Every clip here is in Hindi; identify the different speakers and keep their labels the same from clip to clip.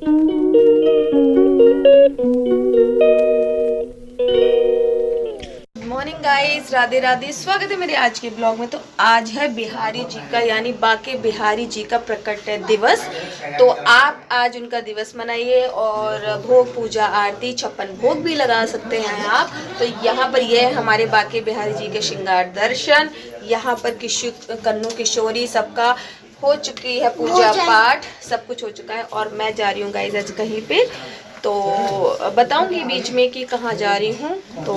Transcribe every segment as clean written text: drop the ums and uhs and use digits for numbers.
Speaker 1: Morning guys, Radhe Radhe. स्वागत है मेरे आज के ब्लॉग में। तो आज है बिहारी जी का यानी बाके बिहारी जी का प्रकट दिवस। तो आप आज उनका दिवस मनाइए और भोग पूजा आरती 56 भोग भी लगा सकते हैं आप। तो यहाँ पर ये है हमारे बाके बिहारी जी के श्रृंगार दर्शन। यहाँ पर कन्नू किशोरी सबका हो चुकी है पूजा पाठ, सब कुछ हो चुका है। और मैं जा रही हूँ गाइस आज कहीं पे, तो बताऊंगी बीच में कि कहाँ जा रही हूँ। तो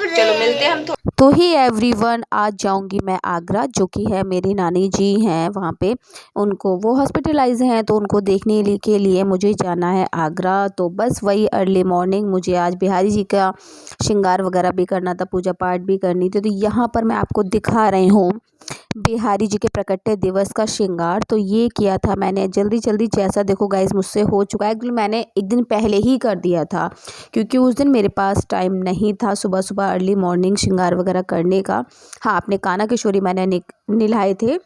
Speaker 1: चलो मिलते हैं हम। तो ही एवरीवन, आज जाऊंगी मैं आगरा, जो कि है मेरी नानी जी हैं वहाँ पे। उनको वो हॉस्पिटलाइज हैं, तो उनको देखने के लिए मुझे जाना है आगरा। तो बस वही अर्ली मॉर्निंग मुझे आज बिहारी जी का श्रृंगार वगैरह भी करना था, पूजा पाठ भी करनी थी। तो यहाँ पर मैं आपको दिखा रही हूँ बिहारी जी के प्रकट दिवस का श्रृंगार। तो ये किया था मैंने जल्दी जल्दी, जैसा देखो गाइस मुझसे हो चुका है। एक्चुअली मैंने एक दिन पहले ही कर दिया था, क्योंकि उस दिन मेरे पास टाइम नहीं था सुबह सुबह अर्ली मॉर्निंग श्रृंगार वगैरह करने का। हाँ, अपने काना किशोरी मैंने निलाए थे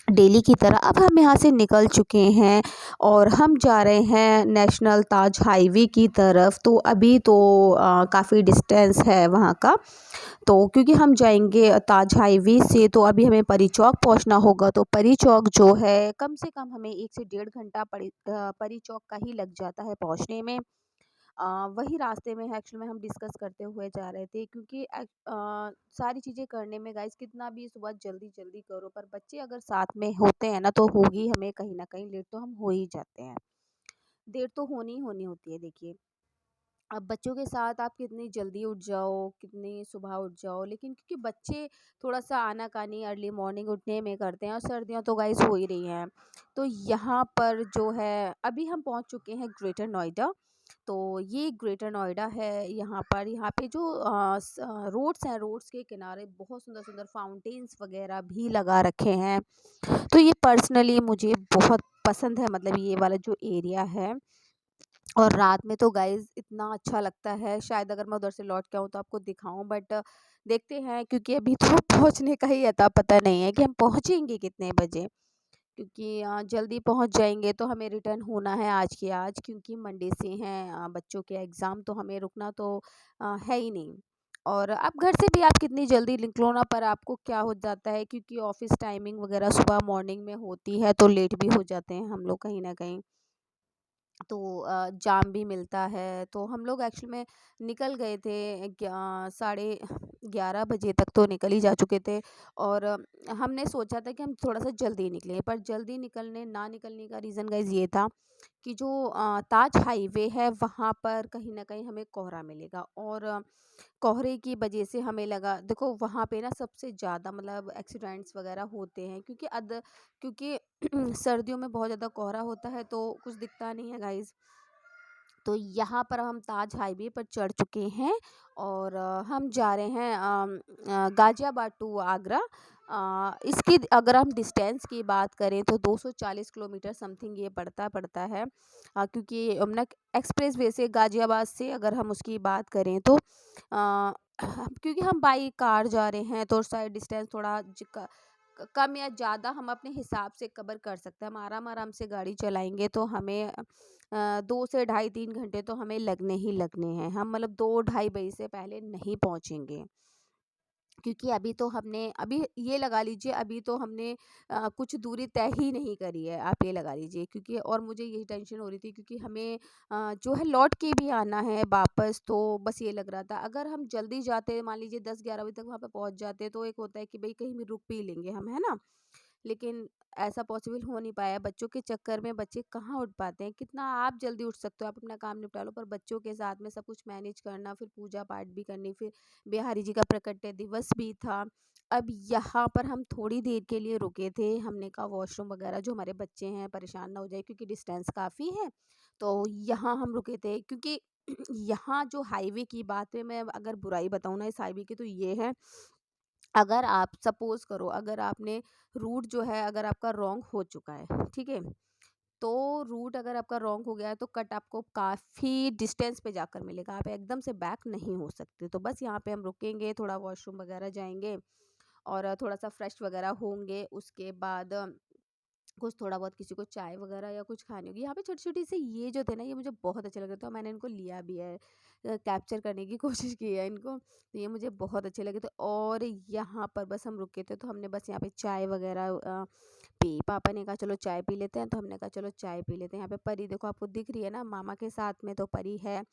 Speaker 1: डेली की तरह। अब हम यहाँ से निकल चुके हैं और हम जा रहे हैं नेशनल ताज हाईवे की तरफ। तो अभी तो काफ़ी डिस्टेंस है वहाँ का। तो क्योंकि हम जाएंगे ताज हाईवे से, तो अभी हमें परी चौक पहुँचना होगा। तो परी चौक जो है कम से कम हमें 1 से 1.5 घंटा परी चौक का ही लग जाता है पहुँचने में। वही रास्ते में है एक्चुअली में, हम डिस्कस करते हुए जा रहे थे। क्योंकि सारी चीज़ें करने में गाइस कितना भी सुबह जल्दी जल्दी करो, पर बच्चे अगर साथ में होते हैं ना, तो होगी हमें कहीं ना कहीं लेट, तो हम हो ही जाते हैं। देर तो होनी ही होनी होती है देखिए। अब बच्चों के साथ आप कितनी जल्दी उठ जाओ, कितनी सुबह उठ जाओ, लेकिन क्योंकि बच्चे थोड़ा सा आनाकानी अर्ली मॉर्निंग उठने में करते हैं, और सर्दियां तो गाइस हो ही रही हैं। तो यहाँ पर जो है अभी हम पहुँच चुके हैं ग्रेटर नोएडा। तो ये ग्रेटर नोएडा है। यहाँ पे जो रोड्स हैं, रोड्स के किनारे बहुत सुंदर सुंदर फाउंटेन्स वगैरह भी लगा रखे हैं। तो ये पर्सनली मुझे बहुत पसंद है, मतलब ये वाला जो एरिया है। और रात में तो गाइस इतना अच्छा लगता है, शायद अगर मैं उधर से लौट के आऊँ तो आपको दिखाऊं, बट देखते हैं। क्योंकि अभी तो पहुंचने का ही अता पता नहीं है कि हम पहुंचेंगे कितने बजे। क्योंकि जल्दी पहुंच जाएंगे तो हमें रिटर्न होना है आज के आज, क्योंकि मंडे से हैं बच्चों के एग्ज़ाम, तो हमें रुकना तो है ही नहीं। और अब घर से भी आप कितनी जल्दी निकलो ना, पर आपको क्या हो जाता है, क्योंकि ऑफिस टाइमिंग वगैरह सुबह मॉर्निंग में होती है, तो लेट भी हो जाते हैं हम लोग कहीं ना कहीं। तो जाम भी मिलता है। तो हम लोग एक्चुअल में निकल गए थे 11:30 बजे तक, तो निकल ही जा चुके थे। और हमने सोचा था कि हम थोड़ा सा जल्दी निकलें, पर जल्दी निकलने ना निकलने का रीज़न गाइस ये था कि जो ताज हाईवे है वहाँ पर कहीं ना कहीं हमें कोहरा मिलेगा। और कोहरे की वजह से हमें लगा, देखो वहाँ पे ना सबसे ज़्यादा मतलब एक्सीडेंट्स वगैरह होते हैं, क्योंकि सर्दियों में बहुत ज़्यादा कोहरा होता है, तो कुछ दिखता नहीं है गाइस। तो यहाँ पर हम ताज हाईवे पर चढ़ चुके हैं और हम जा रहे हैं गाज़ियाबाद टू आगरा। इसकी अगर हम डिस्टेंस की बात करें तो 240 किलोमीटर समथिंग ये पड़ता है। क्योंकि यमुना एक्सप्रेस वे से गाज़ियाबाद से अगर हम उसकी बात करें तो क्योंकि हम बाई कार जा रहे हैं, तो शायद डिस्टेंस थोड़ा कम या ज़्यादा हम अपने हिसाब से कवर कर सकते हैं। हम आराम आराम से गाड़ी चलाएंगे तो हमें 2 से ढाई 3 घंटे तो हमें लगने ही लगने हैं। हम मतलब 2 ढाई बजे से पहले नहीं पहुंचेंगे। क्योंकि अभी ये लगा लीजिए, अभी तो हमने कुछ दूरी तय ही नहीं करी है, आप ये लगा लीजिए। क्योंकि और मुझे यही टेंशन हो रही थी, क्योंकि हमें जो है लौट के भी आना है वापस। तो बस ये लग रहा था, अगर हम जल्दी जाते मान लीजिए 10-11 बजे तक वहाँ पे पहुँच जाते, तो एक होता है कि भाई कहीं भी रुक भी लेंगे हम, है ना। लेकिन ऐसा पॉसिबल हो नहीं पाया। बच्चों के चक्कर में बच्चे कहाँ उठ पाते हैं। कितना आप जल्दी उठ सकते हो, आप अपना काम निपटा लो, पर बच्चों के साथ में सब कुछ मैनेज करना, फिर पूजा पाठ भी करनी, फिर बिहारी जी का प्रकट दिवस भी था। अब यहाँ पर हम थोड़ी देर के लिए रुके थे, हमने कहा वॉशरूम वगैरह, जो हमारे बच्चे हैं परेशान ना हो जाए, क्योंकि डिस्टेंस काफ़ी है। तो यहाँ हम रुके थे, क्योंकि यहाँ जो हाईवे की बात है, मैं अगर बुराई बताऊँ ना इस हाईवे की, तो ये है। अगर आप सपोज करो, अगर आपने रूट जो है अगर आपका रॉन्ग हो चुका है, ठीक है, तो रूट अगर आपका रॉन्ग हो गया है, तो कट आपको काफ़ी डिस्टेंस पे जाकर मिलेगा, आप एकदम से बैक नहीं हो सकते। तो बस यहाँ पे हम रुकेंगे, थोड़ा वॉशरूम वगैरह जाएंगे और थोड़ा सा फ्रेश वगैरह होंगे। उसके बाद
Speaker 2: कुछ थोड़ा बहुत किसी को चाय वगैरह या कुछ खानी होगी। यहाँ पे छोटी-छोटी से ये जो थे ना, ये मुझे बहुत अच्छे लगे, तो मैंने इनको लिया भी है, कैप्चर करने की कोशिश की है इनको। तो ये मुझे बहुत अच्छे लगे थे। और यहाँ पर बस हम रुके थे, तो हमने बस यहाँ पे चाय वगैरह पी। पापा ने कहा चलो चाय पी लेते हैं, तो हमने कहा चलो चाय पी लेते हैं। यहाँ पे परी देखो आपको दिख रही है ना, मामा के साथ में तो परी है।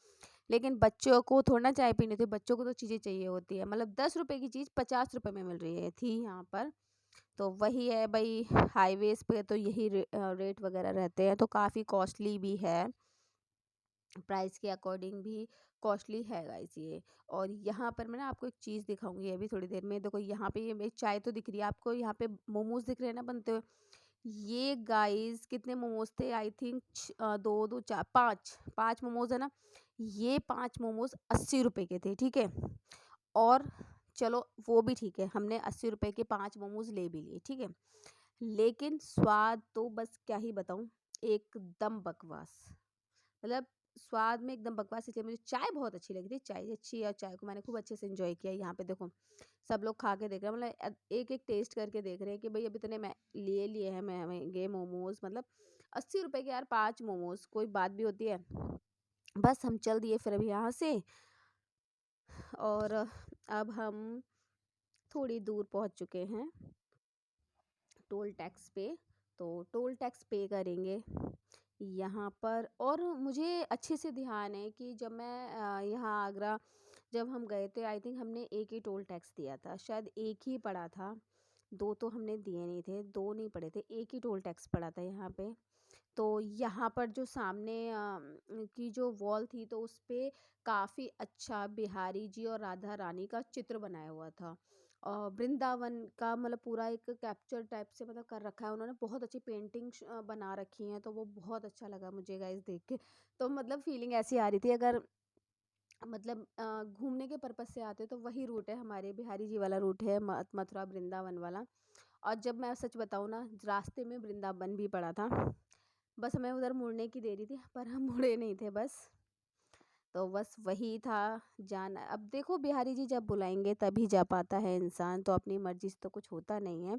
Speaker 2: लेकिन बच्चों को थोड़ा ना चाय पीनी थी, बच्चों को तो चीज़ें चाहिए होती है। मतलब 10 रुपए की चीज़ 50 रुपए में मिल रही है थी यहाँ पर। तो वही है भाई, हाईवेज पे तो यही रेट वगैरह रहते हैं, तो काफ़ी कॉस्टली भी है, प्राइस के अकॉर्डिंग भी कॉस्टली है गाइस ये। और यहाँ पर मैं ना आपको एक चीज़ दिखाऊंगी अभी थोड़ी देर में। देखो यहाँ पे ये मेरी चाय तो दिख रही है आपको, यहाँ पे मोमोज दिख रहे हैं ना बनते हुए। ये गाइस कितने मोमोज थे, आई थिंक दो दो चार पाँच पाँच मोमोज है ना। ये 5 मोमोज 80 रुपए के थे, ठीक है। और चलो वो भी ठीक है, हमने 80 रुपए के 5 मोमोज ले भी लिए, ठीक है। लेकिन स्वाद तो बस क्या ही बताऊं, एकदम बकवास। मतलब स्वाद में एकदम बकवास। इसलिए मुझे चाय बहुत अच्छी लगी थी, चाय अच्छी है, और चाय को मैंने खूब अच्छे से एंजॉय किया। यहाँ पे देखो सब लोग खा के देख रहे हैं, मतलब एक एक टेस्ट करके देख रहे हैं कि भाई अभी तूने मैं लिए लिए हैं महंगे मोमोज, मतलब 80 रुपए के यार 5 मोमोज, कोई बात भी होती है। बस हम चल दिए फिर अभी यहाँ से। और अब हम थोड़ी दूर पहुँच चुके हैं टोल टैक्स पे। तो टोल टैक्स पे करेंगे यहाँ पर। और मुझे अच्छे से ध्यान है कि जब मैं यहाँ आगरा जब हम गए थे, आई थिंक हमने एक ही टोल टैक्स दिया था, शायद एक ही पड़ा था, दो तो हमने दिए नहीं थे, दो नहीं पड़े थे, एक ही टोल टैक्स पड़ा था यहाँ पे। तो यहाँ पर जो सामने की जो वॉल थी, तो उस पे काफ़ी अच्छा बिहारी जी और राधा रानी का चित्र बनाया हुआ था। वृंदावन का मतलब पूरा एक कैप्चर टाइप से मतलब कर रखा है उन्होंने, बहुत अच्छी पेंटिंग बना रखी हैं, तो वो बहुत अच्छा लगा मुझे गाइस देख के। तो मतलब फीलिंग ऐसी आ रही थी, अगर मतलब घूमने के पर्पज़ से आते तो वही रूट है, हमारे बिहारी जी वाला रूट है, मथुरा वृंदावन वाला। और जब मैं सच बताऊँ ना, रास्ते में वृंदावन भी पड़ा था, बस हमें उधर मुड़ने की देरी थी, पर हम मुड़े नहीं थे बस। तो बस वही था जाना। अब देखो बिहारी जी जब बुलाएंगे तभी जा पाता है इंसान, तो अपनी मर्जी से तो कुछ होता नहीं है।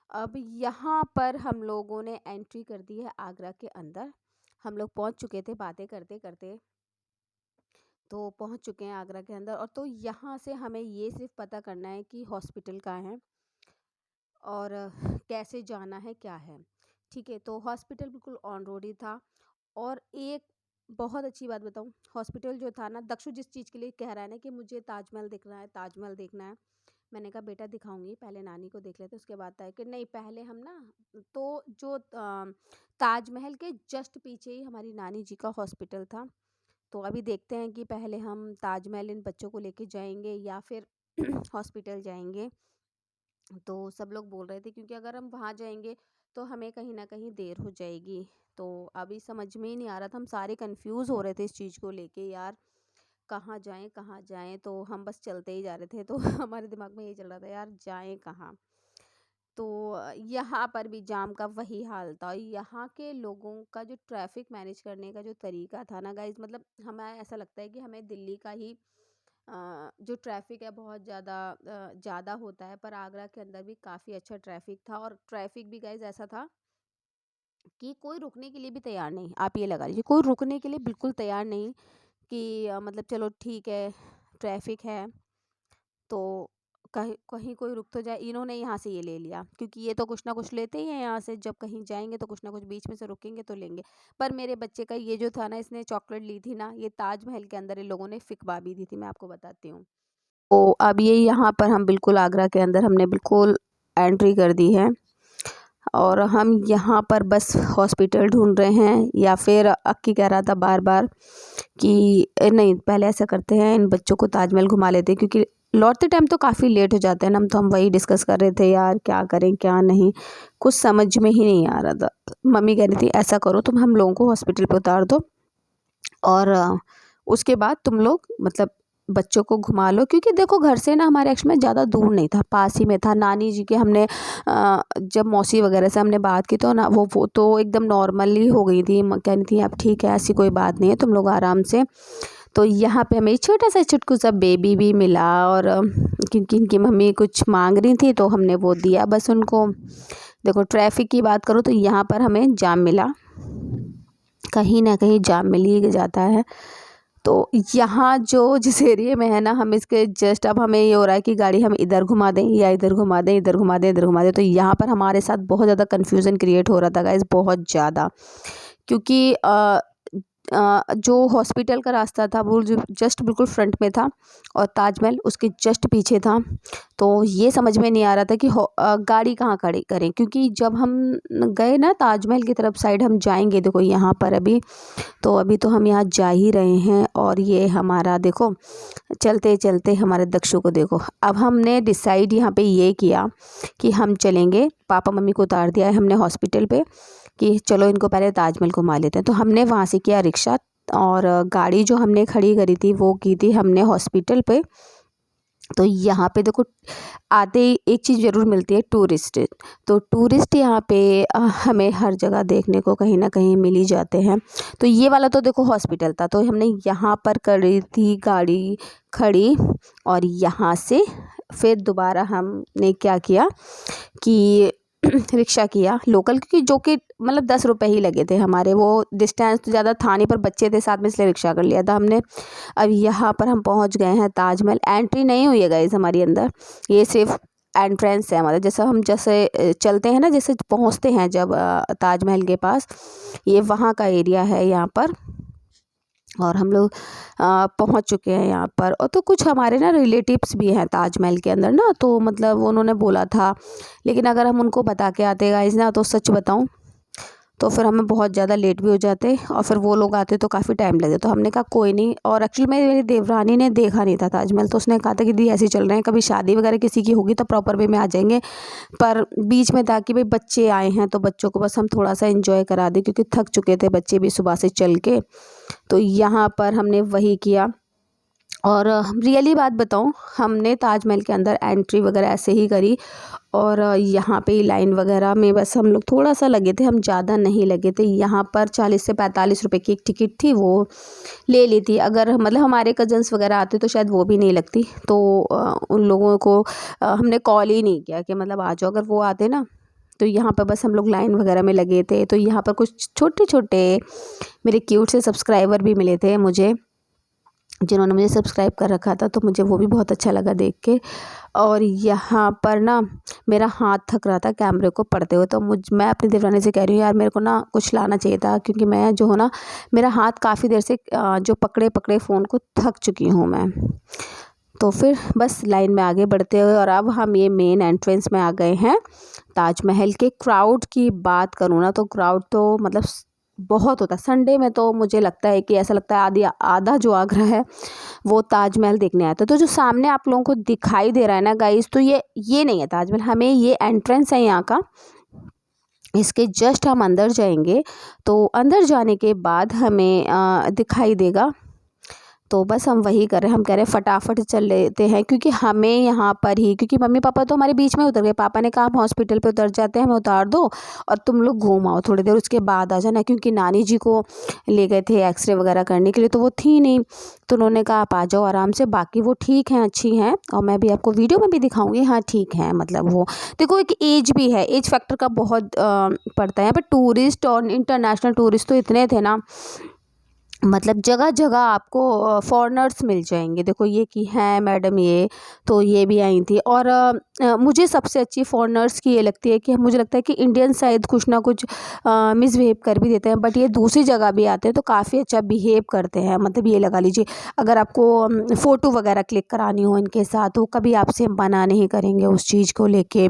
Speaker 2: अब यहाँ पर हम लोगों ने एंट्री कर दी है आगरा के अंदर। हम लोग पहुँच चुके थे बातें करते करते, तो पहुँच चुके हैं आगरा के अंदर। और तो यहाँ से हमें ये सिर्फ पता करना है कि हॉस्पिटल कहाँ है और कैसे जाना है क्या है, ठीक है। तो हॉस्पिटल बिल्कुल ऑन रोड ही था। और एक बहुत अच्छी बात बताऊँ, हॉस्पिटल जो था ना, दक्षु जिस चीज़ के लिए कह रहा है ना कि मुझे ताजमहल देखना है, ताजमहल देखना है, मैंने कहा बेटा दिखाऊंगी, पहले नानी को देख लेते उसके बाद है कि नहीं, पहले हम ना, तो जो ताजमहल के जस्ट पीछे ही हमारी नानी जी का हॉस्पिटल था। तो अभी देखते हैं कि पहले हम ताजमहल इन बच्चों को लेके जाएंगे या फिर हॉस्पिटल जाएंगे। तो सब लोग बोल रहे थे क्योंकि अगर हम वहाँ जाएंगे तो हमें कहीं ना कहीं देर हो जाएगी। तो अभी समझ में ही नहीं आ रहा था, हम सारे कंफ्यूज हो रहे थे इस चीज़ को लेके यार, कहाँ जाएं कहाँ जाएं। तो हम बस चलते ही जा रहे थे, तो हमारे दिमाग में यही चल रहा था यार जाएं कहाँ। तो यहाँ पर भी जाम का वही हाल था। यहाँ के लोगों का जो ट्रैफिक मैनेज करने का जो तरीका था ना गाइज, मतलब हमें ऐसा लगता है कि हमें दिल्ली का ही जो ट्रैफिक है बहुत ज़्यादा होता है, पर आगरा के अंदर भी काफ़ी अच्छा ट्रैफिक था। और ट्रैफिक भी गाइज ऐसा था कि कोई रुकने के लिए भी तैयार नहीं, आप ये लगा लीजिए कोई रुकने के लिए बिल्कुल तैयार नहीं कि मतलब चलो ठीक है ट्रैफिक है तो कहीं कहीं कोई रुक तो जाए। इन्होंने यहाँ से ये ले लिया, क्योंकि ये तो कुछ ना कुछ लेते ही हैं यहाँ से, जब कहीं जाएंगे तो कुछ ना कुछ बीच में से रुकेंगे तो लेंगे। पर मेरे बच्चे का ये जो था ना, इसने चॉकलेट ली थी ना, ये ताजमहल के अंदर इन लोगों ने फिकवा भी दी थी, मैं आपको बताती हूँ। तो अब ये यहाँ पर हम बिल्कुल आगरा के अंदर हमने बिल्कुल एंट्री कर दी है। और हम यहाँ पर बस हॉस्पिटल ढूंढ रहे हैं, या फिर अक्की कह रहा था बार बार कि नहीं पहले ऐसा करते हैं इन बच्चों को ताजमहल घुमा लेते हैं, क्योंकि लौटते टाइम तो काफ़ी लेट हो जाते हैं ना। हम वही डिस्कस कर रहे थे यार क्या करें क्या नहीं, कुछ समझ में ही नहीं आ रहा था। मम्मी कह रही थी ऐसा करो तुम हम लोगों को हॉस्पिटल पे उतार दो, और उसके बाद तुम लोग मतलब बच्चों को घुमा लो, क्योंकि देखो घर से ना हमारे एक्चुअली में ज़्यादा दूर नहीं था, पास ही में था। नानी जी के हमने जब मौसी वगैरह से हमने बात की तो ना वो तो एकदम नॉर्मली हो गई थी, कह रही थी अब ठीक है ऐसी कोई बात नहीं है, तुम लोग आराम से। तो यहाँ पे हमें छोटा सा चुटकू सा बेबी भी मिला, और क्योंकि इनकी मम्मी कुछ मांग रही थी तो हमने वो दिया बस उनको। देखो ट्रैफिक की बात करूँ तो यहाँ पर हमें जाम मिला, कहीं ना कहीं जाम मिल ही जाता है। तो यहाँ जो जिस एरिया में है ना, हम इसके जस्ट अब हमें ये हो रहा है कि गाड़ी हम इधर घुमा दें या इधर घुमा दें, इधर घुमा दें, इधर घुमा दें। तो यहाँ पर हमारे साथ बहुत ज़्यादा कन्फ्यूज़न क्रिएट हो रहा था गाइस, बहुत ज़्यादा। क्योंकि जो हॉस्पिटल का रास्ता था वो जो जस्ट बिल्कुल फ्रंट में था और ताजमहल उसके जस्ट पीछे था। तो ये समझ में नहीं आ रहा था कि गाड़ी कहाँ खड़ी करें, क्योंकि जब हम गए ना ताजमहल की तरफ साइड हम जाएंगे, देखो यहाँ पर अभी तो हम यहाँ जा ही रहे हैं। और ये हमारा देखो चलते चलते हमारे दक्षु को देखो। अब हमने डिसाइड यहाँ पे ये किया कि हम चलेंगे, पापा मम्मी को उतार दिया है हमने हॉस्पिटल पे कि चलो इनको पहले ताजमहल घुमा लेते हैं। तो हमने वहाँ से किया रिक्शा, और गाड़ी जो हमने खड़ी करी थी वो की थी हमने हॉस्पिटल पे। तो यहाँ पे देखो आते ही एक चीज़ ज़रूर मिलती है, टूरिस्ट। तो टूरिस्ट यहाँ पे हमें हर जगह देखने को कहीं ना कहीं मिल ही जाते हैं। तो ये वाला तो देखो हॉस्पिटल था, तो हमने यहाँ पर करी थी गाड़ी खड़ी, और यहाँ से फिर दोबारा हमने क्या किया कि रिक्शा किया लोकल, क्योंकि जो कि मतलब 10 रुपये ही लगे थे हमारे, वो डिस्टेंस तो ज़्यादा था नहीं, पर बच्चे थे साथ में इसलिए रिक्शा कर लिया था हमने। अब यहाँ पर हम पहुँच गए हैं ताजमहल। एंट्री नहीं हुई है गाइस हमारी अंदर, ये सिर्फ एंट्रेंस है हमारा। जैसा हम जैसे चलते हैं ना, जैसे पहुँचते हैं जब ताजमहल के पास, ये वहाँ का एरिया है यहाँ पर। और हम लोग पहुंच चुके हैं यहाँ पर। और तो कुछ हमारे ना रिलेटिव्स भी हैं ताजमहल के अंदर ना, तो मतलब उन्होंने बोला था, लेकिन अगर हम उनको बता के आते गाइस ना, तो सच बताऊं तो फिर हमें बहुत ज़्यादा लेट भी हो जाते और फिर वो लोग आते तो काफ़ी टाइम लगे। तो हमने कहा कोई नहीं। और एक्चुअली मेरी देवरानी ने देखा नहीं था ताजमहल, तो उसने कहा था कि दी ऐसे ही चल रहे हैं, कभी शादी वगैरह किसी की होगी तो प्रॉपर वे में आ जाएंगे। पर बीच में था कि भाई बच्चे आए हैं तो बच्चों को बस हम थोड़ा सा एंजॉय करा दें, क्योंकि थक चुके थे बच्चे भी सुबह से चल के। तो यहाँ पर हमने वही किया। और रियली बात बताऊँ, हमने ताजमहल के अंदर एंट्री वगैरह ऐसे ही करी, और यहाँ पे लाइन वगैरह में बस हम लोग थोड़ा सा लगे थे, हम ज़्यादा नहीं लगे थे। यहाँ पर 40 से 45 रुपए की एक टिकट थी, वो ले ली थी। अगर मतलब हमारे कजन्स वगैरह आते तो शायद वो भी नहीं लगती। तो उन लोगों को हमने कॉल ही नहीं किया कि मतलब आ जाओ, अगर वो आते ना। तो यहाँ पर बस हम लोग लाइन वगैरह में लगे थे। तो यहाँ पर कुछ छोटे छोटे मेरे क्यूट से सब्सक्राइबर भी मिले थे मुझे, जिन्होंने मुझे सब्सक्राइब कर रखा था, तो मुझे वो भी बहुत अच्छा लगा देख के। और यहाँ पर ना मेरा हाथ थक रहा था कैमरे को पढ़ते हुए, तो मैं अपनी देवरानी से कह रही हूँ यार मेरे को ना कुछ लाना चाहिए था, क्योंकि मैं जो हूँ ना, मेरा हाथ काफ़ी देर से जो पकड़े पकड़े फ़ोन को थक चुकी हूँ मैं। तो फिर बस लाइन में आगे बढ़ते हुए, और अब हम ये मेन एंट्रेंस में आ गए हैं ताजमहल के। क्राउड की बात करूँ ना, तो क्राउड तो मतलब बहुत होता है। संडे में तो मुझे लगता है कि ऐसा लगता है आधी आधा जो आगरा है वो ताजमहल देखने आता है। तो जो सामने आप लोगों को दिखाई दे रहा है ना गाइस, तो ये नहीं है ताजमहल, हमें ये एंट्रेंस है यहाँ का। इसके जस्ट हम अंदर जाएंगे, तो अंदर जाने के बाद हमें दिखाई देगा। तो बस हम वही कर रहे हैं, हम कह रहे हैं फटाफट चल लेते हैं, क्योंकि हमें यहाँ पर ही, क्योंकि मम्मी पापा तो हमारे बीच में उतर गए। पापा ने कहा हम हॉस्पिटल पे उतर जाते हैं, हमें उतार दो और तुम लोग घूम आओ थोड़ी देर, उसके बाद आ जाना। क्योंकि नानी जी को ले गए थे एक्सरे वगैरह करने के लिए, तो वो थी नहीं। तो उन्होंने कहा आप आ जाओ आराम से, बाकी वो ठीक हैं, अच्छी हैं। और मैं भी आपको वीडियो में भी दिखाऊंगी, हाँ ठीक है। मतलब वो देखो एक एज भी है, एज फैक्टर का बहुत पड़ता है यहाँ पर। टूरिस्ट और इंटरनेशनल टूरिस्ट तो इतने थे ना, मतलब जगह जगह आपको फॉरेनर्स मिल जाएंगे। देखो ये कि हैं मैडम, ये तो ये भी आई थी। और मुझे सबसे अच्छी फॉरेनर्स की ये लगती है कि मुझे लगता है कि इंडियन शायद कुछ ना कुछ मिसबिहेव कर भी देते हैं, बट ये दूसरी जगह भी आते हैं तो काफ़ी अच्छा बिहेव करते हैं। मतलब ये लगा लीजिए, अगर आपको फ़ोटो वगैरह क्लिक करानी हो इनके साथ, तो कभी आपसे मना नहीं करेंगे उस चीज़ को लेके।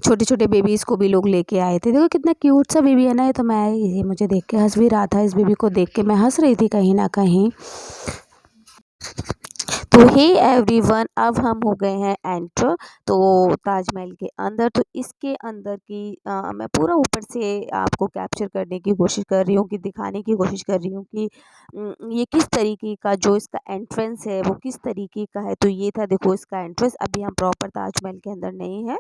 Speaker 2: छोटे छोटे बेबीज़ को भी लोग लेके आए थे, देखो कितना क्यूट सा बेबी है ना ये। तो मैं ये मुझे देख के हंस भी रहा था, इस बेबी को देख के मैं हंस रही थी कहीं ना कहीं। तो हे एवरीवन, अब हम हो गए हैं एंटर तो ताजमहल के अंदर। तो इसके अंदर की मैं पूरा ऊपर से आपको कैप्चर करने की कोशिश कर रही हूँ, कि दिखाने की कोशिश कर रही हूँ कि ये किस तरीके का जो इसका एंट्रेंस है वो किस तरीके का है। तो ये था देखो इसका एंट्रेंस। अभी हम प्रॉपर ताजमहल के अंदर नहीं है,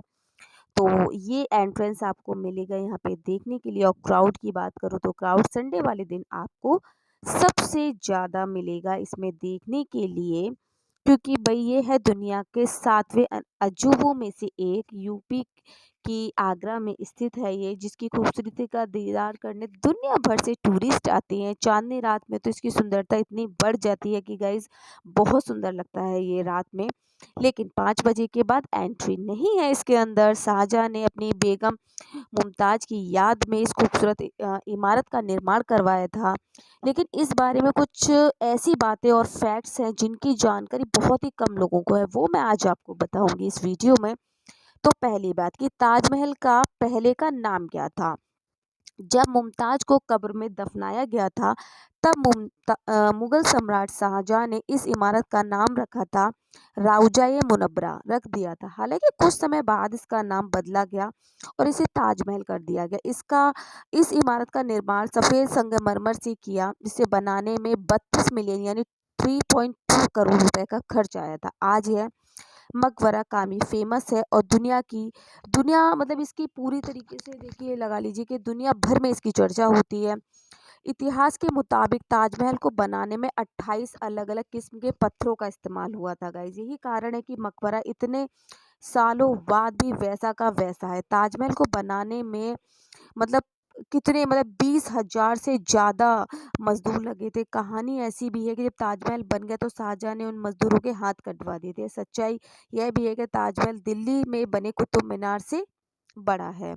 Speaker 2: तो ये एंट्रेंस आपको मिलेगा यहाँ पे देखने के लिए। और क्राउड की बात करूँ तो क्राउड संडे वाले दिन आपको सबसे ज़्यादा मिलेगा इसमें देखने के लिए, क्योंकि भाई ये है दुनिया के 7वें अजूबों में से एक। यूपी कि आगरा में स्थित है ये, जिसकी खूबसूरती का दीदार करने दुनिया भर से टूरिस्ट आते हैं। चाँदनी रात में तो इसकी सुंदरता इतनी बढ़ जाती है कि गाइज़ बहुत सुंदर लगता है ये रात में। लेकिन 5 बजे के बाद एंट्री नहीं है इसके अंदर। शाहजहाँ ने अपनी बेगम मुमताज़ की याद में इस खूबसूरत इमारत का निर्माण करवाया था। लेकिन इस बारे में कुछ ऐसी बातें और फैक्ट्स हैं जिनकी जानकारी बहुत ही कम लोगों को है, वो मैं आज आपको बताऊँगी इस वीडियो में। तो पहली बात कि ताजमहल का पहले का नाम क्या था? जब मुमताज़ को कब्र में दफनाया गया था, तब मुगल सम्राट शाहजहाँ ने इस इमारत का नाम रखा था रौज़ा-ए मुनव्वरा रख दिया था। हालाँकि कुछ समय बाद इसका नाम बदला गया और इसे ताजमहल कर दिया गया। इस इमारत का निर्माण सफ़ेद संगमरमर से किया, जिसे बनाने में 32 मिलियन यानी 3.2 करोड़ रुपए का खर्च आया था। आज यह मकबरा काफ़ी फ़ेमस है और दुनिया मतलब इसकी पूरी तरीके से देखिए लगा लीजिए कि दुनिया भर में इसकी चर्चा होती है। इतिहास के मुताबिक ताजमहल को बनाने में 28 अलग-अलग किस्म के पत्थरों का इस्तेमाल हुआ था गाइज़। यही कारण है कि मकबरा इतने सालों बाद भी वैसा का वैसा है। ताजमहल को बनाने में मतलब कितने मतलब 20,000 से ज़्यादा मज़दूर लगे थे। कहानी ऐसी भी है कि जब ताजमहल बन गया तो शाहजहाँ ने उन मज़दूरों के हाथ कटवा दिए थे। सच्चाई यह भी है कि ताजमहल दिल्ली में बने कुतुब मीनार से बड़ा है।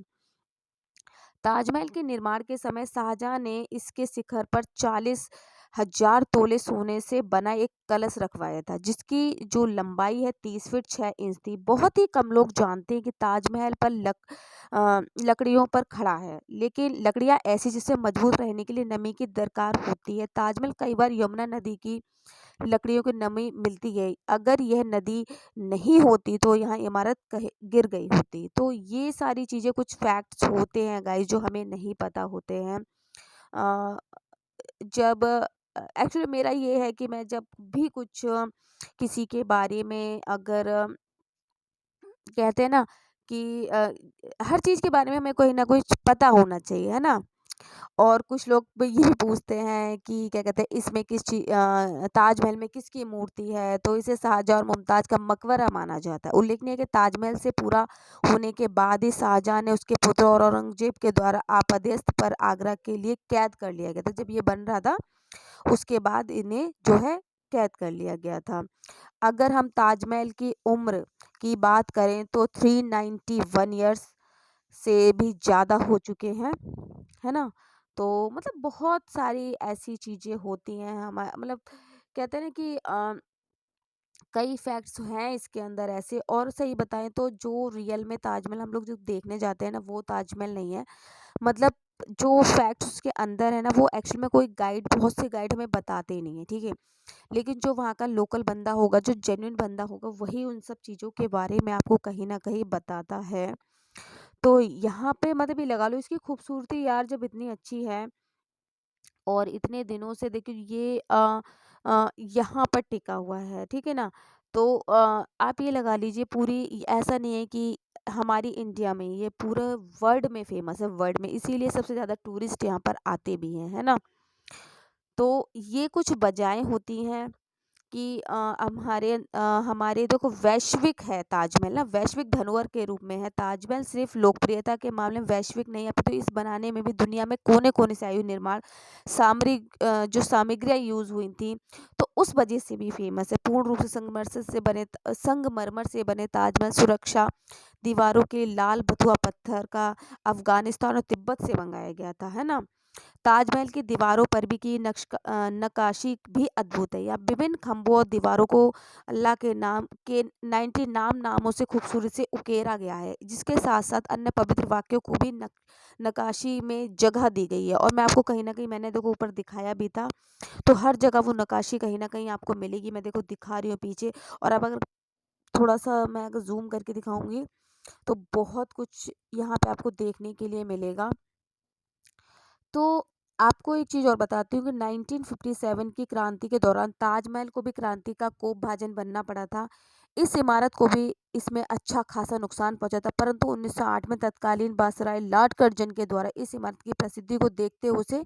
Speaker 2: ताजमहल के निर्माण के समय शाहजहाँ ने इसके शिखर पर 40,000 तोले सोने से बना एक कलश रखवाया था, जिसकी जो लंबाई है 30 फीट 6 इंच थी। बहुत ही कम लोग जानते हैं कि ताजमहल पर लकड़ियों पर खड़ा है, लेकिन लकड़ियां ऐसी जिससे मजबूत रहने के लिए नमी की दरकार होती है। ताजमहल कई बार यमुना नदी की लकड़ियों की नमी मिलती है। अगर यह नदी नहीं होती तो यहाँ इमारत गिर गई होती। तो ये सारी चीज़ें कुछ फैक्ट्स होते हैं गाइस जो हमें नहीं पता होते हैं। अ, जब एक्चुअली मेरा ये है कि मैं जब भी कुछ किसी के बारे में अगर कहते हैं ना कि हर चीज़ के बारे में हमें कोई ना कुछ पता होना चाहिए, है ना? और कुछ लोग ये भी पूछते हैं कि क्या कहते हैं इसमें ताजमहल में किसकी मूर्ति है, तो इसे शाहजहाँ और मुमताज़ का मकबरा माना जाता है। उल्लेखनीय है कि ताजमहल से पूरा होने के बाद ही शाहजहाँ ने उसके पुत्र और औरंगजेब के द्वारा आपादेश पर आगरा के लिए कैद कर लिया गया था। जब ये बन रहा था उसके बाद इन्हें जो है कैद कर लिया गया था। अगर हम ताजमहल की उम्र की बात करें तो 391 ईयर्स से भी ज़्यादा हो चुके हैं, है ना? तो मतलब बहुत सारी ऐसी चीज़ें होती हैं मतलब कहते हैं ना कि कई फैक्ट्स हैं इसके अंदर ऐसे। और सही बताएँ तो जो रियल में ताजमहल हम लोग जो देखने जाते हैं ना, वो ताजमहल नहीं है। मतलब जो फैक्ट्स उसके अंदर है ना, वो एक्चुअल में कोई गाइड बहुत से गाइड हमें बताते ही नहीं है, ठीक है? लेकिन जो वहाँ का लोकल बंदा होगा, जो जेन्युइन बंदा होगा, वही उन सब चीज़ों के बारे में आपको कहीं न कहीं बताता है। तो यहाँ पे मतलब ये लगा लो इसकी खूबसूरती यार जब इतनी अच्छी है और इतने दिनों से देखिए ये यहाँ पर टिका हुआ है, ठीक है ना? तो आप ये लगा लीजिए ऐसा नहीं है कि हमारी इंडिया में, ये पूरे वर्ल्ड में फ़ेमस है, वर्ल्ड में। इसीलिए सबसे ज़्यादा टूरिस्ट यहाँ पर आते भी हैं, है ना? तो ये कुछ वजहें होती हैं कि हमारे देखो वैश्विक है ताजमहल ना, वैश्विक धरोहर के रूप में है। ताजमहल सिर्फ लोकप्रियता के मामले में वैश्विक नहीं है, अपितु इस बनाने में भी दुनिया में कोने-कोने से आयु निर्माण जो सामग्रियाँ यूज़ हुई थी, तो उस वजह से भी फेमस है। पूर्ण रूप से संगमरमर से बने ताजमहल सुरक्षा दीवारों के लाल बथुआ पत्थर का अफ़गानिस्तान और तिब्बत से मंगाया गया था, है ना? ताजमहल की दीवारों पर भी की नक्काशी भी अद्भुत है। यहाँ विभिन्न खंभों और दीवारों को अल्लाह के नाम के 90 नामों से खूबसूरती से उकेरा गया है, जिसके साथ साथ अन्य पवित्र वाक्यों को भी नक्काशी में जगह दी गई है। और मैं आपको कहीं ना कहीं मैंने देखो ऊपर दिखाया भी था, तो हर जगह वो नक्काशी कहीं ना कहीं आपको मिलेगी। मैं देखो दिखा रही हूँ पीछे। और अब अगर थोड़ा सा मैं अगर जूम करके दिखाऊंगी तो बहुत कुछ यहाँ पे आपको देखने के लिए मिलेगा। तो आपको एक चीज़ और बताती हूँ कि 1957 की क्रांति के दौरान ताजमहल को भी क्रांति का कोप भाजन बनना पड़ा था। इस इमारत को भी इसमें अच्छा खासा नुकसान पहुंचा था, परंतु 1908 में तत्कालीन वायसराय लॉर्ड कर्जन के द्वारा इस इमारत की प्रसिद्धि को देखते हुए उसे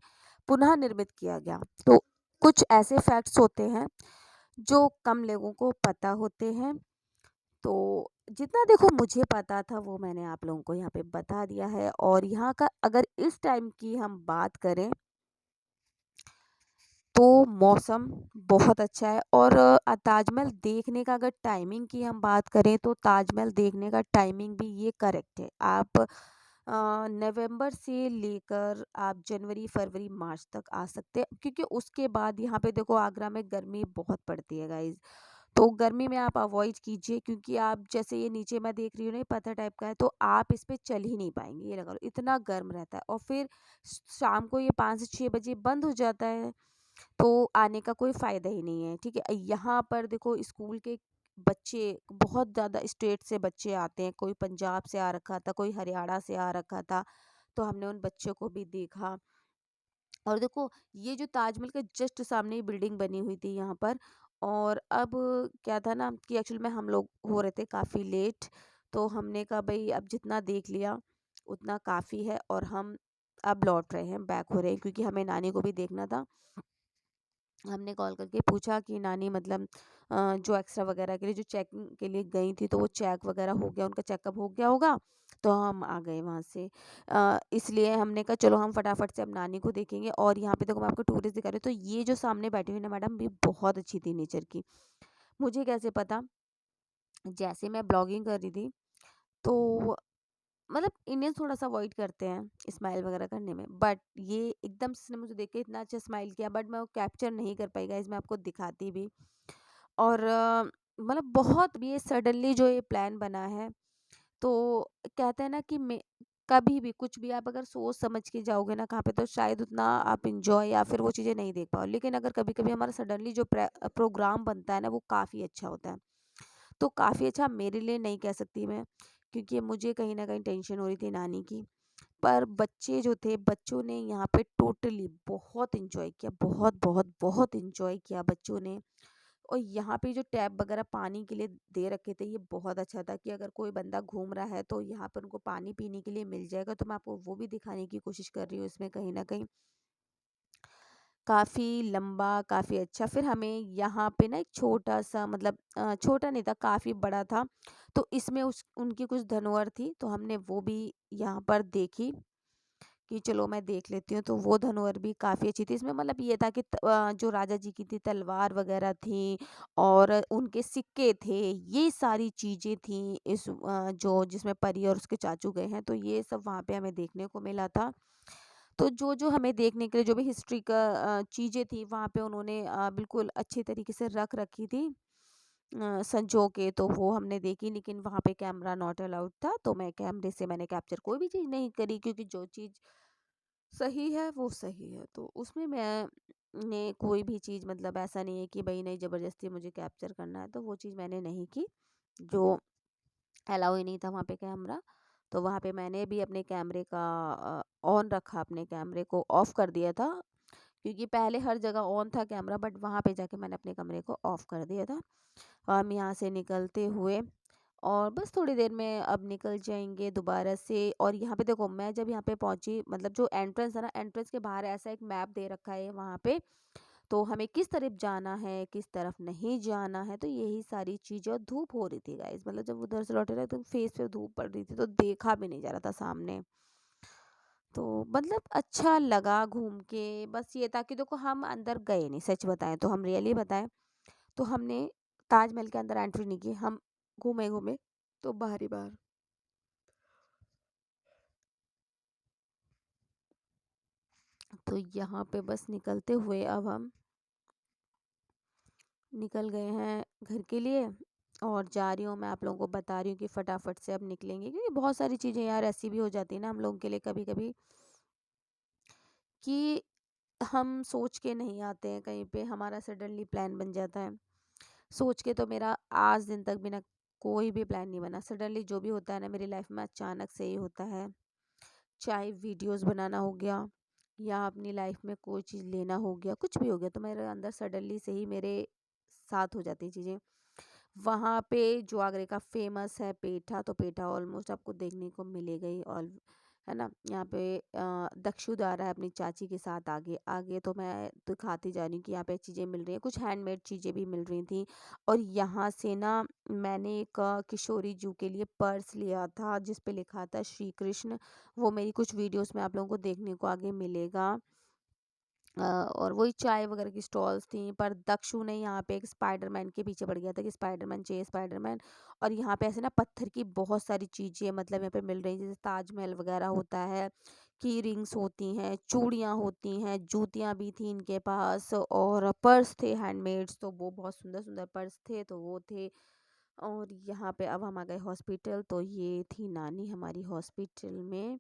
Speaker 2: पुनः निर्मित किया गया। तो कुछ ऐसे फैक्ट्स होते हैं जो कम लोगों को पता होते हैं। तो जितना देखो मुझे पता था वो मैंने आप लोगों को यहाँ पे बता दिया है। और यहाँ का अगर इस टाइम की हम बात करें तो मौसम बहुत अच्छा है। और ताजमहल देखने का अगर टाइमिंग की हम बात करें तो ताजमहल देखने का टाइमिंग भी ये करेक्ट है। आप नवंबर से लेकर आप जनवरी फरवरी मार्च तक आ सकते हैं, क्योंकि उसके बाद यहाँ पे देखो आगरा में गर्मी बहुत पड़ती है गाइज। तो गर्मी में आप अवॉइड कीजिए, क्योंकि आप जैसे ये नीचे मैं देख रही हूँ ना, ये पत्थर टाइप का है, तो आप इस पे चल ही नहीं पाएंगे, ये लगा लो इतना गर्म रहता है। और फिर शाम को ये 5 से 6 बजे बंद हो जाता है, तो आने का कोई फ़ायदा ही नहीं है, ठीक है। यहाँ पर देखो स्कूल के बच्चे बहुत ज़्यादा स्टेट से बच्चे आते हैं, कोई पंजाब से आ रखा था, कोई हरियाणा से आ रखा था, तो हमने उन बच्चों को भी देखा। और देखो ये जो ताजमहल के जस्ट सामने ही बिल्डिंग बनी हुई थी यहाँ पर। और अब क्या था ना कि एक्चुअल में हम लोग हो रहे थे काफ़ी लेट, तो हमने कहा भाई अब जितना देख लिया उतना काफ़ी है, और हम अब लौट रहे हैं, बैक हो रहे हैं, क्योंकि हमें नानी को भी देखना था। हमने कॉल करके पूछा कि नानी मतलब जो एक्स्ट्रा वगैरह के लिए जो चेकिंग के लिए गई थी, तो वो चेक वगैरह हो गया, उनका चेकअप हो गया होगा, तो हम आ गए वहाँ से। इसलिए हमने कहा चलो हम फटाफट से अब नानी को देखेंगे। और यहाँ पे देखो मैं आपको टूरिस्ट दिखा रही हूँ, तो ये जो सामने बैठी हुई ना मैडम भी बहुत अच्छी थी नेचर की। मुझे कैसे पता, जैसे मैं ब्लॉगिंग कर रही थी तो मतलब इंडियंस थोड़ा-सा अवॉइड करते हैं स्माइल वगैरह करने में, बट ये एकदम से इसने मुझे देख के इतना अच्छा स्माइल किया, बट मैं वो कैप्चर नहीं कर पाई गाइज़, मैं आपको दिखाती भी। और मतलब बहुत ये सडनली जो ये प्लान बना है, तो कहते हैं ना कि मैं कभी भी कुछ भी आप अगर सोच समझ के जाओगे ना कहाँ पे, तो शायद उतना आप एन्जॉय या फिर वो चीज़ें नहीं देख पाओ। लेकिन अगर कभी-कभी हमारा सडनली जो प्रोग्राम बनता है ना, वो काफ़ी अच्छा होता है। तो काफ़ी अच्छा मेरे लिए नहीं कह सकती मैं, क्योंकि मुझे कहीं न कहीं टेंशन हो रही थी नानी की। पर बच्चे जो थे, बच्चों ने यहाँ पे टोटली बहुत एन्जॉय किया, बहुत, बहुत, बहुत एन्जॉय किया बच्चों ने। और यहाँ पे जो टैप वगैरह पानी के लिए दे रखे थे, ये बहुत अच्छा था कि अगर कोई बंदा घूम रहा है तो यहाँ पर उनको पानी पीने के लिए मिल जाएगा। तो मैं आपको वो भी दिखाने की कोशिश कर रही हूँ इसमें कहीं न कहीं। काफ़ी लंबा, काफ़ी अच्छा। फिर हमें यहाँ पे ना एक छोटा-सा मतलब छोटा नहीं था, काफ़ी बड़ा था। तो इसमें उस उनकी कुछ धनोवर थी, तो हमने वो भी यहाँ पर देखी कि चलो मैं देख लेती हूँ। तो वो धनोवर भी काफ़ी अच्छी थी। इसमें मतलब ये था कि जो राजा जी की थी तलवार वगैरह थी, और उनके सिक्के थे, ये सारी चीज़ें थी इस जो जिसमें परी और उसके चाचू गए हैं, तो ये सब वहाँ पे हमें देखने को मिला था। तो जो-जो हमें देखने के लिए जो भी हिस्ट्री का चीज़ें थी वहाँ पे उन्होंने बिल्कुल अच्छे तरीके से रख रखी थी संजो के, तो वो हमने देखी। लेकिन वहाँ पे कैमरा नॉट अलाउड था, तो मैं कैमरे से मैंने कैप्चर कोई भी चीज़ नहीं करी, क्योंकि जो चीज़ सही है वो सही है। तो उसमें मैंने कोई भी चीज़ मतलब ऐसा नहीं है कि भई नहीं ज़बरदस्ती मुझे कैप्चर करना है, तो वो चीज़ मैंने नहीं की। जो अलाउ ही नहीं था वहाँ पे कैमरा, तो वहाँ पे मैंने भी अपने कैमरे का ऑन रखा, अपने कैमरे को ऑफ कर दिया था, क्योंकि पहले हर जगह ऑन था कैमरा, बट वहाँ पे जाके मैंने अपने कमरे को ऑफ कर दिया था। हम यहाँ से निकलते हुए और बस थोड़ी देर में अब निकल जाएंगे दोबारा से। और यहाँ पे देखो मैं जब यहाँ पे पहुँची, मतलब जो एंट्रेंस है ना, एंट्रेंस के बाहर ऐसा एक मैप दे रखा है वहाँ पे, तो हमें किस तरफ जाना है किस तरफ नहीं जाना है, तो यही सारी चीज़ें। और धूप हो रही थी गाइस, मतलब जब उधर से लौटे ना तो फेस पे धूप पड़ रही थी, तो देखा भी नहीं जा रहा था सामने। तो मतलब अच्छा लगा घूम के। बस ये था कि देखो हम अंदर गए नहीं, सच बताएं तो हम रियली बताएं तो हमने ताजमहल के अंदर एंट्री नहीं की, हम घूमे घूमे तो बाहर ही बाहर। तो यहाँ पे बस निकलते हुए अब हम निकल गए हैं घर के लिए, और जा रही हूँ मैं आप लोगों को बता रही हूँ कि फटाफट से अब निकलेंगे, क्योंकि बहुत सारी चीज़ें यार ऐसी भी हो जाती है ना हम लोगों के लिए कभी कभी, कि हम सोच के नहीं आते हैं कहीं पे, हमारा सडनली प्लान बन जाता है। सोच के तो मेरा आज दिन तक बिना कोई भी प्लान नहीं बना, सडनली जो भी होता है ना मेरी लाइफ में अचानक से ही होता है। चाहे वीडियोस बनाना हो गया, या अपनी लाइफ में कोई चीज़ लेना हो गया, कुछ भी हो गया, तो मेरे अंदर सडनली से ही मेरे साथ हो जाती चीज़ें। वहाँ पे जो आगरे का फेमस है पेठा, तो पेठा ऑलमोस्ट आपको देखने को मिलेगा ही। है ना। यहाँ पे दक्षु जा रहा है अपनी चाची के साथ आगे आगे, तो मैं दिखाती जा रही हूँ कि यहाँ पे चीज़ें मिल रही हैं, कुछ हैंडमेड चीज़ें भी मिल रही थी। और यहाँ से ना मैंने एक किशोरी जू के लिए पर्स लिया था जिस पे लिखा था श्री कृष्ण। वो मेरी कुछ वीडियोस में आप लोगों को देखने को आगे मिलेगा। और वही चाय वगैरह की स्टॉल्स थी, पर दक्षु ने यहाँ पे एक स्पाइडरमैन के पीछे पड़ गया था कि स्पाइडरमैन चाहिए स्पाइडरमैन। और यहाँ पे ऐसे ना पत्थर की बहुत सारी चीज़ें मतलब यहाँ पे मिल रही हैं, जैसे ताजमहल वगैरह होता है, की रिंग्स होती हैं, चूड़ियाँ होती हैं, जूतियाँ भी थी इनके पास, और पर्स थे हैंडमेड्स, तो वो बहुत सुंदर सुंदर पर्स थे, तो वो थे। और यहाँ पे अब हम आ गए हॉस्पिटल, तो ये थी नानी हमारी हॉस्पिटल में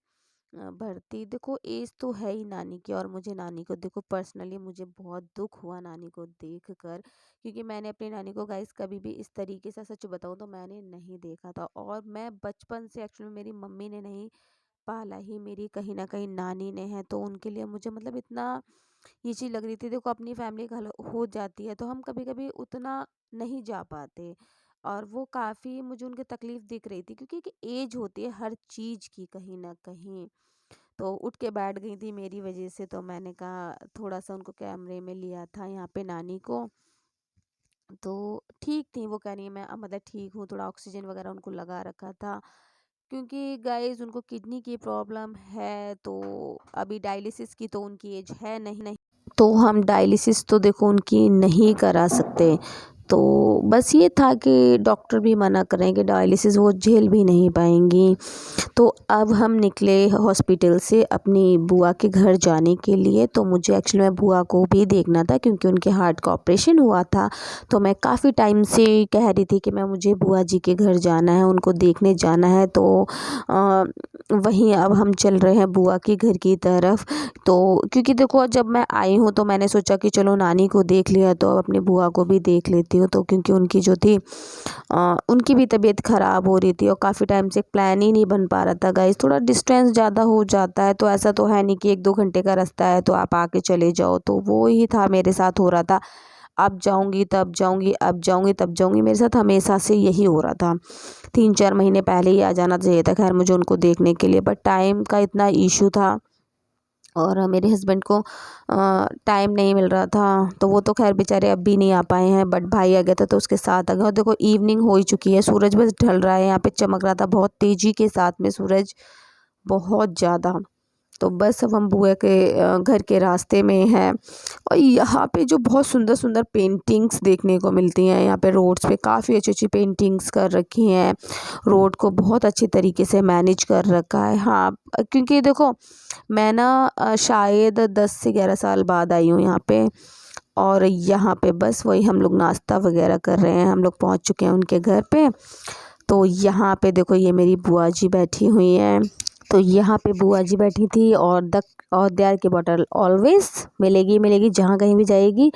Speaker 2: भर्ती। देखो एज तो है ही नानी की, और मुझे नानी को देखो पर्सनली मुझे बहुत दुख हुआ नानी को देख कर, क्योंकि मैंने अपनी नानी को गाइस कभी भी इस तरीके से, सच बताऊं तो मैंने नहीं देखा था। और मैं बचपन से एक्चुअली मेरी मम्मी ने नहीं पाला ही, मेरी कहीं ना कहीं नानी ने है, तो उनके लिए मुझे मतलब इतना ये चीज़ लग रही थी। देखो अपनी फैमिली का हो जाती है तो हम कभी कभी उतना नहीं जा पाते, और वो काफ़ी मुझे उनकी तकलीफ दिख रही थी, क्योंकि एक एज होती है हर चीज़ की कहीं ना कहीं। तो उठ के बैठ गई थी मेरी वजह से, तो मैंने कहा थोड़ा सा उनको कैमरे में लिया था यहाँ पे नानी को। तो ठीक थी, वो कह रही है मैं अब मतलब ठीक हूँ, थोड़ा ऑक्सीजन वगैरह उनको लगा रखा था, क्योंकि गाइस उनको किडनी की प्रॉब्लम है, तो अभी डायलिसिस की तो उनकी एज है नहीं, तो हम डायलिसिस तो देखो उनकी नहीं करा सकते। तो बस ये था कि डॉक्टर भी मना कर रहे हैं कि डायलिसिस वो झेल भी नहीं पाएंगी। तो अब हम निकले हॉस्पिटल से अपनी बुआ के घर जाने के लिए। तो मुझे एक्चुअली में बुआ को भी देखना था, क्योंकि उनके हार्ट का ऑपरेशन हुआ था। तो मैं काफ़ी टाइम से कह रही थी कि मैं मुझे बुआ जी के घर जाना है, उनको देखने जाना है। तो वहीं अब हम चल रहे हैं बुआ के घर की तरफ। तो क्योंकि देखो जब मैं आई हूँ तो मैंने सोचा कि चलो नानी को देख लिया तो अब अपनी बुआ को भी देख लेती हूँ। तो क्योंकि उनकी जो थी उनकी भी तबीयत ख़राब हो रही थी, और काफ़ी टाइम से प्लान ही नहीं बन पा रहा था गाइस, थोड़ा डिस्टेंस ज़्यादा हो जाता है, तो ऐसा तो है नहीं कि 1-2 घंटे का रास्ता है तो आप आके चले जाओ। तो वो ही था मेरे साथ हो रहा था, अब जाऊंगी तब जाऊंगी, अब जाऊंगी तब जाऊंगी, मेरे साथ हमेशा से यही हो रहा था। 3-4 महीने पहले ही आ जाना चाहिए था खैर मुझे उनको देखने के लिए, बट टाइम का इतना इशू था, और मेरे हस्बैंड को टाइम नहीं मिल रहा था। तो वो तो खैर बेचारे अब भी नहीं आ पाए हैं, बट भाई आ गया था तो उसके साथ आ गया। और देखो इवनिंग हो ही चुकी है, सूरज बस ढल रहा है, यहाँ पे चमक रहा था बहुत तेज़ी के साथ में सूरज, बहुत ज़्यादा। तो बस अब हम बुआ के घर के रास्ते में हैं। और यहाँ पे जो बहुत सुंदर सुंदर पेंटिंग्स देखने को मिलती हैं, यहाँ पे रोड्स पे काफ़ी अच्छी अच्छी पेंटिंग्स कर रखी हैं, रोड को बहुत अच्छे तरीके से मैनेज कर रखा है। हाँ क्योंकि देखो मैं ना शायद 10 से 11 साल बाद आई हूँ यहाँ पे। और यहाँ पे बस वही हम लोग नाश्ता वगैरह कर रहे हैं, हम लोग पहुँच चुके हैं उनके घर पे। तो यहाँ पे देखो ये मेरी बुआ जी बैठी हुई हैं। तो यहाँ पे बुआ जी बैठी थी, और दे आर की बॉटल ऑलवेज मिलेगी मिलेगी जहाँ कहीं भी जाएगी।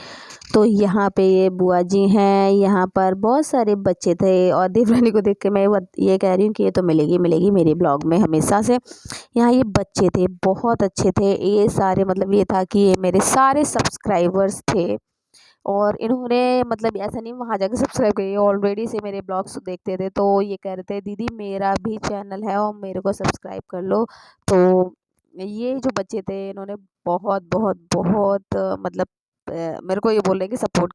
Speaker 2: तो यहाँ पे ये बुआ जी हैं, यहाँ पर बहुत सारे बच्चे थे, और देवरानी को देख के मैं ये कह रही हूँ कि ये तो मिलेगी मिलेगी मेरे ब्लॉग में हमेशा से। यहाँ ये बच्चे थे बहुत अच्छे थे ये सारे, मतलब ये था कि ये मेरे सारे सब्सक्राइबर्स थे, और इन्होंने मतलब ऐसा नहीं वहाँ जाके सब्सक्राइब किया, ऑलरेडी से मेरे ब्लॉग्स देखते थे। तो ये कह रहे थे दीदी मेरा भी चैनल है और मेरे को सब्सक्राइब कर लो। तो ये जो बच्चे थे इन्होंने बहुत बहुत बहुत मतलब मेरे को ये बोल रहे हैं कि सपोर्ट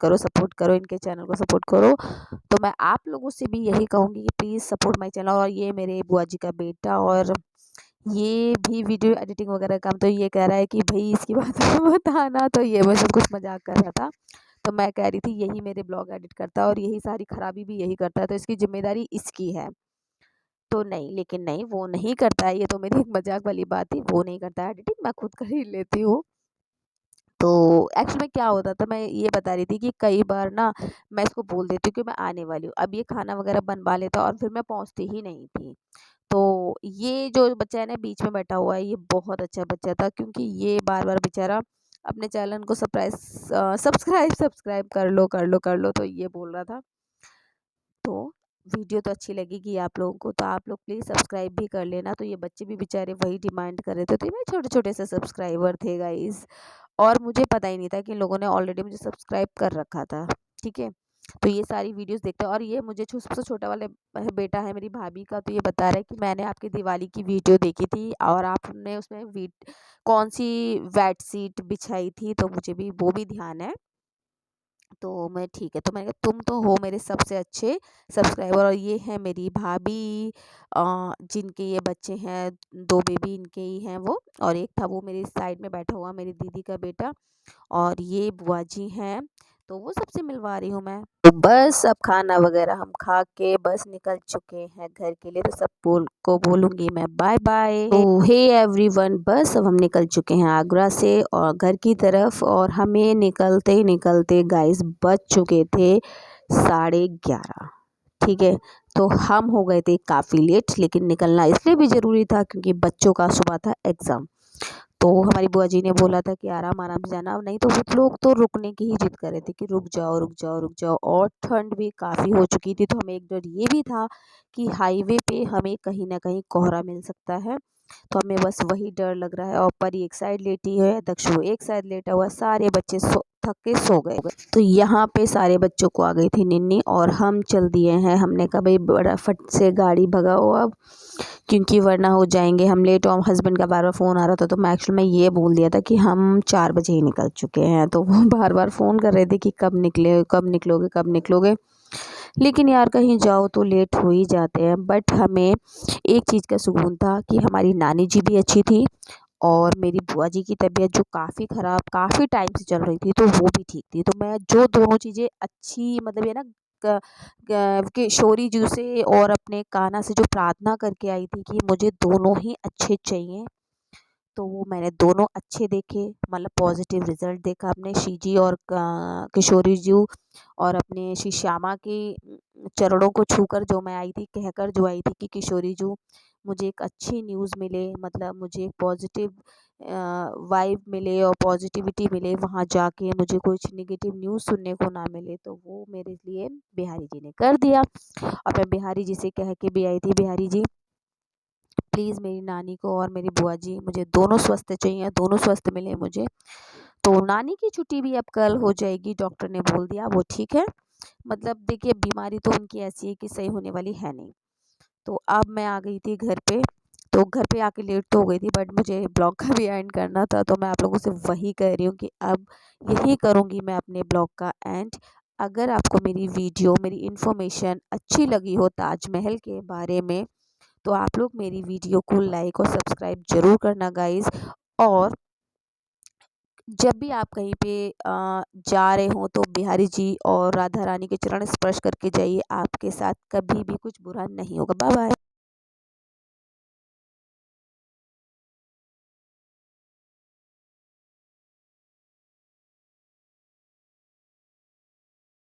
Speaker 2: करो इनके चैनल को सपोर्ट करो। तो मैं आप लोगों से भी यही कहूँगी कि प्लीज़ सपोर्ट माय चैनल। और ये मेरे बुआ जी का बेटा, और ये भी वीडियो एडिटिंग वगैरह काम, तो ये कह रहा है कि भाई इसकी बात मत आना, तो ये मुझसे कुछ मजाक कर रहा था। तो मैं कह रही थी यही मेरे ब्लॉग एडिट करता है और यही सारी खराबी भी यही करता है, तो इसकी जिम्मेदारी इसकी है। तो नहीं, लेकिन नहीं वो नहीं करता है, ये तो मेरी एक मजाक वाली बात थी, वो नहीं करता है एडिटिंग, मैं खुद कर ही लेती हूँ। तो एक्चुअली में क्या होता था, मैं ये बता रही थी कि कई बार ना मैं इसको बोल देती हूँ कि मैं आने वाली हूँ, अब ये खाना वगैरह बनवा लेता और फिर मैं पहुँचती ही नहीं थी। तो ये जो बच्चा है ना बीच में बैठा हुआ है, ये बहुत अच्छा बच्चा था, क्योंकि ये बार बार बेचारा अपने चैनल को सब्सक्राइब कर लो, तो ये बोल रहा था। तो वीडियो तो अच्छी लगेगी आप लोगों को, तो आप लोग प्लीज़ सब्सक्राइब भी कर लेना। तो ये बच्चे भी बेचारे वही डिमांड कर रहे थे, तो ये मेरे छोटे छोटे से सब्सक्राइबर थे गाइस, और मुझे पता ही नहीं था कि इन लोगों ने ऑलरेडी मुझे सब्सक्राइब कर रखा था। ठीक है, तो ये सारी वीडियोस देखते हैं। और ये मुझे सबसे छोटा वाला बेटा है मेरी भाभी का, तो ये बता रहा है कि मैंने आपकी दिवाली की वीडियो देखी थी और आपने उसमें कौन सी बेड शीट बिछाई थी, तो मुझे भी वो भी ध्यान है। तो मैं ठीक है, तो मैंने कहा तुम तो हो मेरे सबसे अच्छे सब्सक्राइबर। और ये है मेरी भाभी, जिनके ये बच्चे हैं, 2 बेबी इनके ही हैं वो, और एक था वो मेरी साइड में बैठा हुआ मेरी दीदी का बेटा, और ये बुआ जी हैं, तो वो सबसे मिलवा रही हूँ मैं। तो बस अब खाना वगैरह हम खा के बस निकल चुके हैं घर के लिए, तो सब को बोलूँगी मैं बाय बाय। तो हे एवरीवन, बस अब हम निकल चुके हैं आगरा से और घर की तरफ, और हमें निकलते ही निकलते गाइस बज चुके थे 11:30। ठीक है, तो हम हो गए थे काफ़ी लेट, लेकिन निकलना इसलिए भी ज़रूरी था क्योंकि बच्चों का सुबह था एग्ज़ाम। तो हमारी बुआ जी ने बोला था कि आराम आराम से जाना, नहीं तो वो लोग तो रुकने की ही जिद कर रहे थे कि रुक जाओ रुक जाओ रुक जाओ, और ठंड भी काफ़ी हो चुकी थी। तो हमें एक डर ये भी था कि हाईवे पे हमें कहीं ना कहीं कोहरा मिल सकता है, तो हमें बस वही डर लग रहा है। और परी एक साइड लेटी है, दक्षु एक साइड लेटा हुआ, सारे बच्चे थक के सो गए। तो यहाँ पे सारे बच्चों को आ गई थी निन्नी और हम चल दिए हैं। हमने कहा भाई बड़ा फट से गाड़ी भगाओ अब, क्योंकि वरना हो जाएंगे हम लेट। और हस्बैंड का बार बार फ़ोन आ रहा था, तो मैं एक्चुअली ये बोल दिया था कि हम 4 बजे ही निकल चुके हैं, तो वो बार बार फ़ोन कर रहे थे कि कब निकले, कब निकलोगे, कब निकलोगे। लेकिन यार कहीं जाओ तो लेट हो ही जाते हैं। बट हमें एक चीज़ का सुकून था कि हमारी नानी जी भी अच्छी थी और मेरी बुआ जी की तबीयत जो काफ़ी ख़राब काफ़ी टाइम से चल रही थी, तो वो भी ठीक थी। तो मैं जो दोनों चीज़ें अच्छी, मतलब ये ना किशोरी जी से और अपने कान्हा से जो प्रार्थना करके आई थी कि मुझे दोनों ही अच्छे चाहिए, तो वो मैंने दोनों अच्छे देखे, मतलब पॉजिटिव रिजल्ट देखा अपने शीजी और किशोरी जी, और अपने श्री श्यामा के चरणों को छूकर जो मैं आई थी, कहकर जो आई थी कि किशोरी जी मुझे एक अच्छी न्यूज़ मिले, मतलब मुझे एक पॉजिटिव वाइब मिले और पॉजिटिविटी मिले, वहाँ जाके मुझे कुछ नेगेटिव न्यूज़ सुनने को ना मिले, तो वो मेरे लिए बिहारी जी ने कर दिया। और मैं बिहारी जी से कह के भी आई थी, बिहारी जी प्लीज़ मेरी नानी को और मेरी बुआ जी मुझे दोनों स्वस्थ चाहिए, दोनों स्वस्थ मिले मुझे। तो नानी की छुट्टी भी अब कल हो जाएगी, डॉक्टर ने बोल दिया, वो ठीक है। मतलब देखिए बीमारी तो उनकी ऐसी है कि सही होने वाली है नहीं। तो अब मैं आ गई थी घर पे, तो घर पे आके लेट तो हो गई थी, बट मुझे ब्लॉग का भी एंड करना था, तो मैं आप लोगों से वही कह रही हूँ कि अब यही करूँगी मैं अपने ब्लॉग का एंड। अगर आपको मेरी वीडियो, मेरी इन्फॉर्मेशन अच्छी लगी हो ताजमहल के बारे में, तो आप लोग मेरी वीडियो को लाइक और सब्सक्राइब ज़रूर करना गाइज़। और जब भी आप कहीं पे जा रहे हो तो बिहारी जी और राधा रानी के चरण स्पर्श करके जाइए, आपके साथ कभी भी कुछ बुरा नहीं होगा। Bye bye.